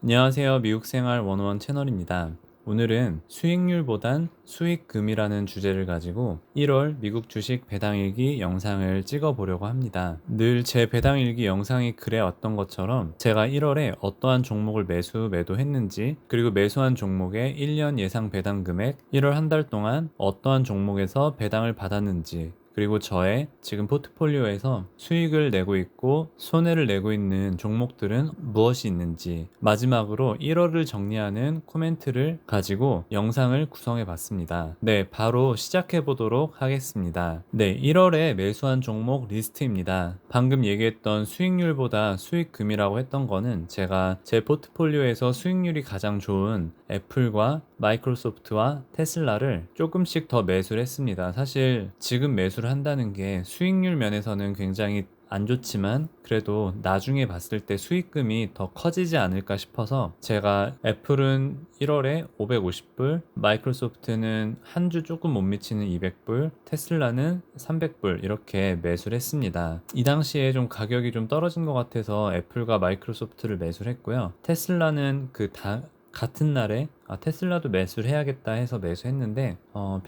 안녕하세요. 미국생활 101 채널입니다. 오늘은 수익률보단 수익금이라는 주제를 가지고 1월 미국 주식 배당일기 영상을 찍어 보려고 합니다. 늘 제 배당일기 영상이 그래왔던 것처럼 제가 1월에 어떠한 종목을 매도했는지, 그리고 매수한 종목의 1년 예상 배당 금액, 1월 한 달 동안 어떠한 종목에서 배당을 받았는지, 그리고 저의 지금 포트폴리오에서 수익을 내고 있고 손해를 내고 있는 종목들은 무엇이 있는지, 마지막으로 1월을 정리하는 코멘트를 가지고 영상을 구성해 봤습니다. 네, 바로 시작해 보도록 하겠습니다. 네, 1월에 매수한 종목 리스트입니다. 방금 얘기했던 수익률보다 수익금이라고 했던 거는 제가 제 포트폴리오에서 수익률이 가장 좋은 애플과 마이크로소프트와 테슬라를 조금씩 더 매수를 했습니다. 사실 지금 매수를 한다는 게 수익률 면에서는 굉장히 안 좋지만 그래도 나중에 봤을 때 수익금이 더 커지지 않을까 싶어서 제가 애플은 1월에 550불, 마이크로소프트는 한 주 조금 못 미치는 200불, 테슬라는 300불 이렇게 매수를 했습니다. 이 당시에 좀 가격이 좀 떨어진 것 같아서 애플과 마이크로소프트를 매수를 했고요. 테슬라는 같은 날에 테슬라도 매수를 해야겠다 해서 매수했는데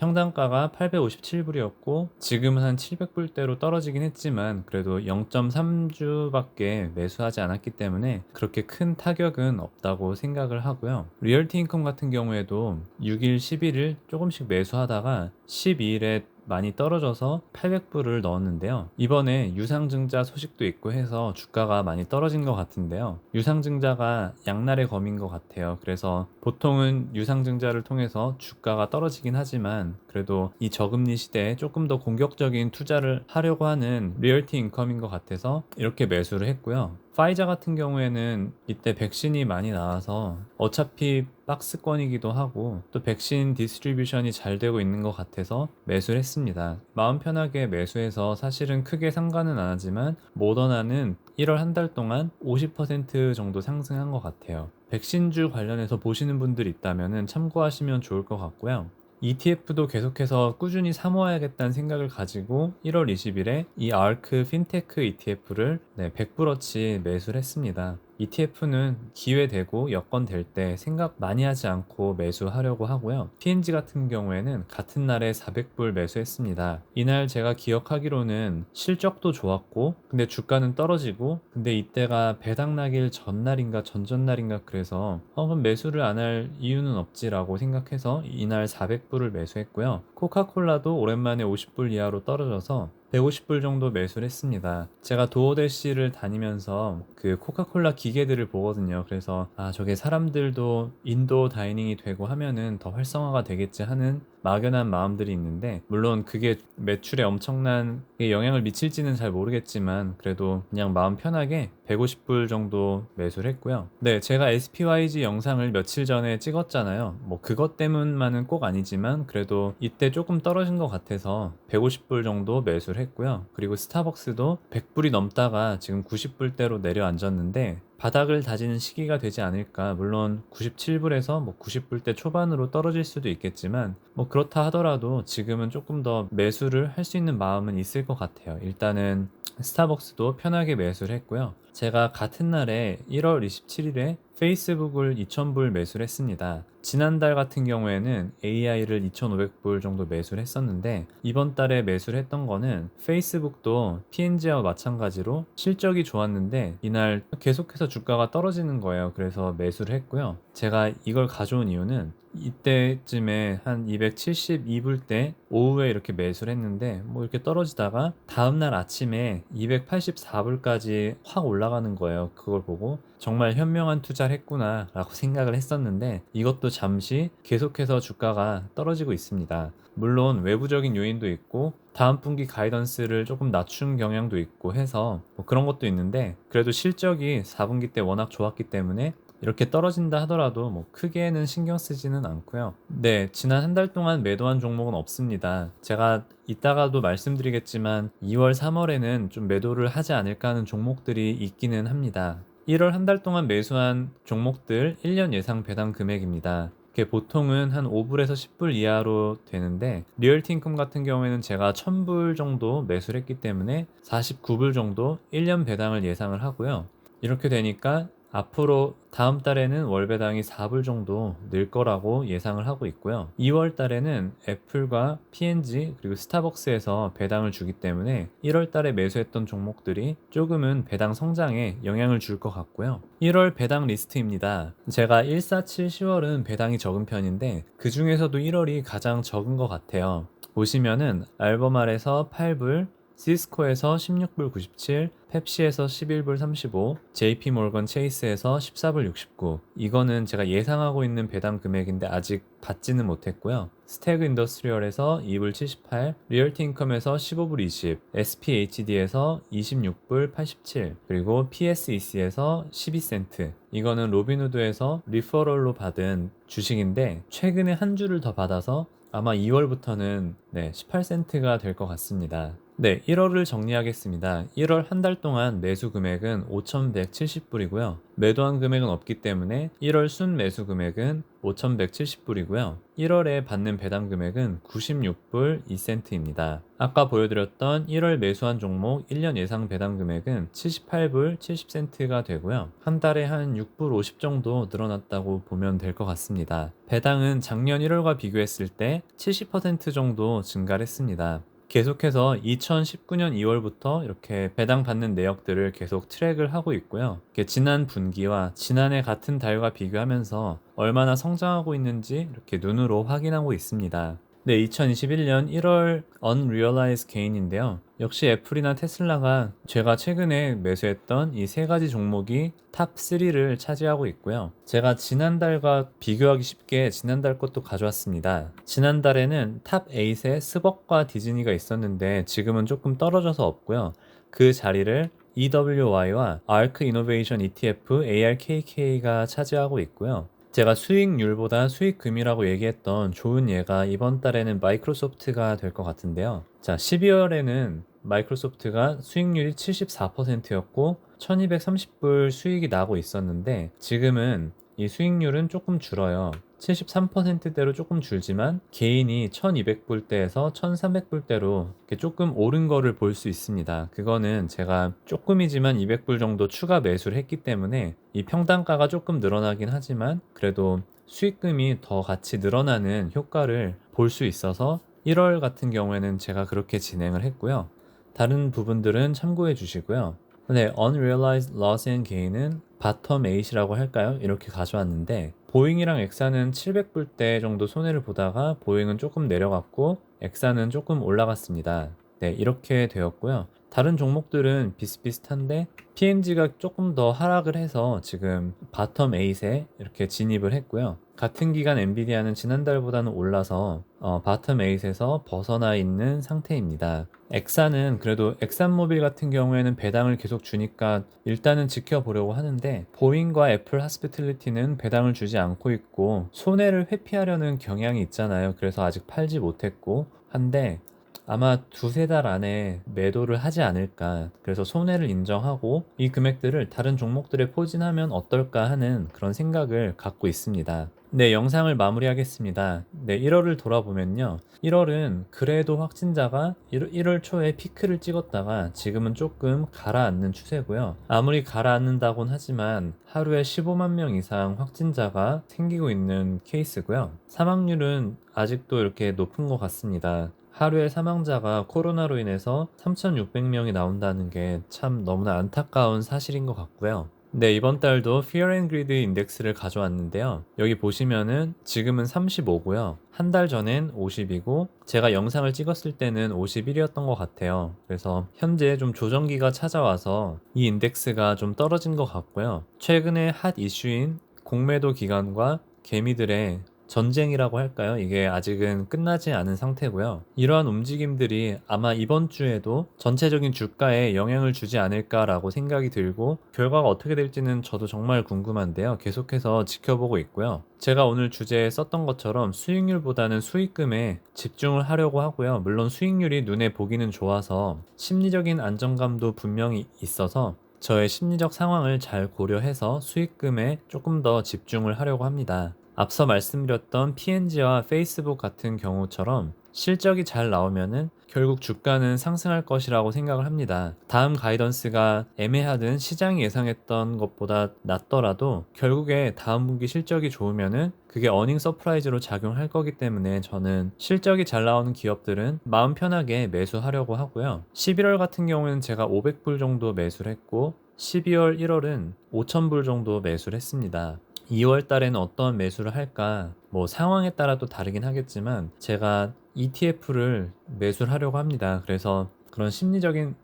평단가가 857불이었고 지금은 한 700불대로 떨어지긴 했지만 그래도 0.3주밖에 매수하지 않았기 때문에 그렇게 큰 타격은 없다고 생각을 하고요. 리얼티 인컴 같은 경우에도 6일, 11일 조금씩 매수하다가 12일에 많이 떨어져서 800불을 넣었는데요. 이번에 유상증자 소식도 있고 해서 주가가 많이 떨어진 것 같은데요. 유상증자가 양날의 검인 것 같아요. 그래서 보통은 유상증자를 통해서 주가가 떨어지긴 하지만 그래도 이 저금리 시대에 조금 더 공격적인 투자를 하려고 하는 리얼티 인컴인 것 같아서 이렇게 매수를 했고요. 파이자 같은 경우에는 이때 백신이 많이 나와서 어차피 박스권이기도 하고 또 백신 디스트리뷰션이 잘 되고 있는 것 같아서 매수를 했습니다. 마음 편하게 매수해서 사실은 크게 상관은 안 하지만 모더나는 1월 한 달 동안 50% 정도 상승한 것 같아요. 백신주 관련해서 보시는 분들 있다면 참고하시면 좋을 것 같고요. ETF도 계속해서 꾸준히 사모아야겠다는 생각을 가지고 1월 20일에 이 아크 핀테크 ETF를 100불어치 매수를 했습니다. ETF는 기회 되고 여건 될 때 생각 많이 하지 않고 매수하려고 하고요. PNG 같은 경우에는 같은 날에 400불 매수했습니다. 이날 제가 기억하기로는 실적도 좋았고 근데 주가는 떨어지고 근데 이때가 배당 나길 전날인가 전전날인가 그래서 그럼 매수를 안 할 이유는 없지라고 생각해서 이날 400불을 매수했고요. 코카콜라도 오랜만에 50불 이하로 떨어져서 150불 정도 매수를 했습니다. 제가 도어대시를 다니면서 그 코카콜라 기계들을 보거든요. 그래서 저게 사람들도 인도 다이닝이 되고 하면은 더 활성화가 되겠지 하는 막연한 마음들이 있는데 물론 그게 매출에 엄청난 영향을 미칠지는 잘 모르겠지만 그래도 그냥 마음 편하게 150불 정도 매수를 했고요. 네, 제가 SPYG 영상을 며칠 전에 찍었잖아요. 뭐 그것 때문만은 꼭 아니지만 그래도 이때 조금 떨어진 것 같아서 150불 정도 매수를 했고요. 그리고 스타벅스도 100불이 넘다가 지금 90불대로 내려앉았는데 바닥을 다지는 시기가 되지 않을까. 물론 97불에서 뭐 90불대 초반으로 떨어질 수도 있겠지만 뭐 그렇다 하더라도 지금은 조금 더 매수를 할 수 있는 마음은 있을 것 같아요. 일단은 스타벅스도 편하게 매수를 했고요. 제가 같은 날에 1월 27일에 페이스북을 2,000불 매수를 했습니다. 지난달 같은 경우에는 AI를 2,500불 정도 매수를 했었는데 이번 달에 매수를 했던 거는 페이스북도 PNG와 마찬가지로 실적이 좋았는데 이날 계속해서 주가가 떨어지는 거예요. 그래서 매수를 했고요. 제가 이걸 가져온 이유는 이때쯤에 한 272불 때 오후에 이렇게 매수를 했는데 뭐 이렇게 떨어지다가 다음날 아침에 284불까지 확 올라가는 거예요. 그걸 보고 정말 현명한 투자를 했구나 라고 생각을 했었는데 이것도 잠시 계속해서 주가가 떨어지고 있습니다. 물론 외부적인 요인도 있고 다음 분기 가이던스를 조금 낮춘 경향도 있고 해서 뭐 그런 것도 있는데 그래도 실적이 4분기 때 워낙 좋았기 때문에 이렇게 떨어진다 하더라도 뭐 크게는 신경 쓰지는 않고요. 네, 지난 한 달 동안 매도한 종목은 없습니다. 제가 이따가도 말씀드리겠지만 2월, 3월에는 좀 매도를 하지 않을까 하는 종목들이 있기는 합니다. 1월 한 달 동안 매수한 종목들 1년 예상 배당 금액입니다. 이게 보통은 한 5불에서 10불 이하로 되는데 리얼티 인컴 같은 경우에는 제가 1000불 정도 매수를 했기 때문에 49불 정도 1년 배당을 예상을 하고요. 이렇게 되니까 앞으로 다음 달에는 월 배당이 4불 정도 늘 거라고 예상을 하고 있고요. 2월 달에는 애플과 P&G 그리고 스타벅스에서 배당을 주기 때문에 1월 달에 매수했던 종목들이 조금은 배당 성장에 영향을 줄 것 같고요. 1월 배당 리스트입니다. 제가 1, 4, 7, 10월은 배당이 적은 편인데 그 중에서도 1월이 가장 적은 것 같아요. 보시면은 알버말에서 8불, 시스코에서 16불 97, 펩시에서 11불 35, JP모건 체이스에서 14불 69. 이거는 제가 예상하고 있는 배당 금액인데 아직 받지는 못했고요. 스태그 인더스트리얼에서 2불 78, 리얼티 인컴에서 15불 20, SPHD에서 26불 87, 그리고 PSEC에서 12센트. 이거는 로빈후드에서 리퍼럴로 받은 주식인데 최근에 한 주를 더 받아서 아마 2월부터는 18센트가 될 것 같습니다. 네, 1월을 정리하겠습니다. 1월 한 달 동안 매수 금액은 5,170불이고요. 매도한 금액은 없기 때문에 1월 순 매수 금액은 5,170불이고요. 1월에 받는 배당 금액은 96불 2센트입니다. 아까 보여드렸던 1월 매수한 종목 1년 예상 배당 금액은 78불 70센트가 되고요. 한 달에 한 6불 50 정도 늘어났다고 보면 될 것 같습니다. 배당은 작년 1월과 비교했을 때 70% 정도 증가를 했습니다. 계속해서 2019년 2월부터 이렇게 배당 받는 내역들을 계속 트랙을 하고 있고요. 지난 분기와 지난해 같은 달과 비교하면서 얼마나 성장하고 있는지 이렇게 눈으로 확인하고 있습니다. 네, 2021년 1월 unrealized gain인데요. 역시 애플이나 테슬라가 제가 최근에 매수했던 이 세 가지 종목이 탑 3를 차지하고 있고요. 제가 지난달과 비교하기 쉽게 지난달 것도 가져왔습니다. 지난달에는 탑 8에 스벅과 디즈니가 있었는데 지금은 조금 떨어져서 없고요. 그 자리를 EWY와 ARK 이노베이션 ETF ARKK가 차지하고 있고요. 제가 수익률보다 수익금이라고 얘기했던 좋은 예가 이번 달에는 마이크로소프트가 될 것 같은데요. 자, 12월에는 마이크로소프트가 수익률이 74%였고 1230불 수익이 나고 있었는데 지금은 이 수익률은 조금 줄어요. 73%대로 조금 줄지만 개인이 1200불대에서 1300불대로 조금 오른 거를 볼 수 있습니다. 그거는 제가 조금이지만 200불 정도 추가 매수를 했기 때문에 이 평단가가 조금 늘어나긴 하지만 그래도 수익금이 더 같이 늘어나는 효과를 볼 수 있어서 1월 같은 경우에는 제가 그렇게 진행을 했고요. 다른 부분들은 참고해 주시고요. 네, unrealized loss and gain은 바텀 8이라고 할까요? 이렇게 가져왔는데 보잉이랑 엑사는 700불대 정도 손해를 보다가 보잉은 조금 내려갔고 엑사는 조금 올라갔습니다. 네, 이렇게 되었고요. 다른 종목들은 비슷비슷한데 P&G가 조금 더 하락을 해서 지금 바텀 8에 이렇게 진입을 했고요. 같은 기간 엔비디아는 지난달보다는 올라서 바텀 8에서 벗어나 있는 상태입니다. 엑사는 그래도 엑산모빌 같은 경우에는 배당을 계속 주니까 일단은 지켜보려고 하는데 보잉과 애플 하스피틀리티는 배당을 주지 않고 있고 손해를 회피하려는 경향이 있잖아요. 그래서 아직 팔지 못했고 한데 아마 두세 달 안에 매도를 하지 않을까. 그래서 손해를 인정하고 이 금액들을 다른 종목들에 포진하면 어떨까 하는 그런 생각을 갖고 있습니다. 네, 영상을 마무리하겠습니다. 네, 1월을 돌아보면요. 1월은 그래도 확진자가 1월 초에 피크를 찍었다가 지금은 조금 가라앉는 추세고요. 아무리 가라앉는다곤 하지만 하루에 15만 명 이상 확진자가 생기고 있는 케이스고요. 사망률은 아직도 이렇게 높은 것 같습니다. 하루에 사망자가 코로나로 인해서 3,600명이 나온다는 게 참 너무나 안타까운 사실인 것 같고요. 네, 이번 달도 Fear and Greed 인덱스를 가져왔는데요. 여기 보시면은 지금은 35고요. 한 달 전엔 50이고 제가 영상을 찍었을 때는 51이었던 것 같아요. 그래서 현재 좀 조정기가 찾아와서 이 인덱스가 좀 떨어진 것 같고요. 최근에 핫 이슈인 공매도 기간과 개미들의 전쟁이라고 할까요? 이게 아직은 끝나지 않은 상태고요. 이러한 움직임들이 아마 이번 주에도 전체적인 주가에 영향을 주지 않을까라고 생각이 들고 결과가 어떻게 될지는 저도 정말 궁금한데요. 계속해서 지켜보고 있고요. 제가 오늘 주제에 썼던 것처럼 수익률보다는 수익금에 집중을 하려고 하고요. 물론 수익률이 눈에 보기는 좋아서 심리적인 안정감도 분명히 있어서 저의 심리적 상황을 잘 고려해서 수익금에 조금 더 집중을 하려고 합니다. 앞서 말씀드렸던 P&G와 페이스북 같은 경우처럼 실적이 잘 나오면은 결국 주가는 상승할 것이라고 생각을 합니다. 다음 가이던스가 애매하든 시장이 예상했던 것보다 낮더라도 결국에 다음 분기 실적이 좋으면은 그게 어닝 서프라이즈로 작용할 거기 때문에 저는 실적이 잘 나오는 기업들은 마음 편하게 매수하려고 하고요. 11월 같은 경우에는 제가 500불 정도 매수를 했고 12월, 1월은 5,000불 정도 매수를 했습니다. 2월 달에는 어떤 매수를 할까? 뭐 상황에 따라 또 다르긴 하겠지만 제가 ETF를 매수를 하려고 합니다. 그래서 그런 심리적인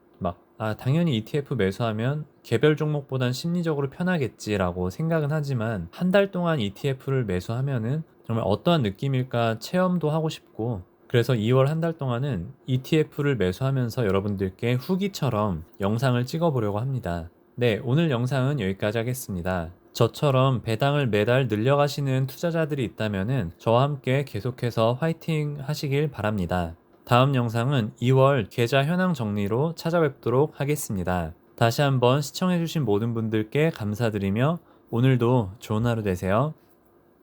당연히 ETF 매수하면 개별 종목보단 심리적으로 편하겠지라고 생각은 하지만 한 달 동안 ETF를 매수하면은 정말 어떠한 느낌일까 체험도 하고 싶고 그래서 2월 한 달 동안은 ETF를 매수하면서 여러분들께 후기처럼 영상을 찍어 보려고 합니다. 네, 오늘 영상은 여기까지 하겠습니다. 저처럼 배당을 매달 늘려가시는 투자자들이 있다면은 저와 함께 계속해서 화이팅 하시길 바랍니다. 다음 영상은 2월 계좌 현황 정리로 찾아뵙도록 하겠습니다. 다시 한번 시청해주신 모든 분들께 감사드리며 오늘도 좋은 하루 되세요.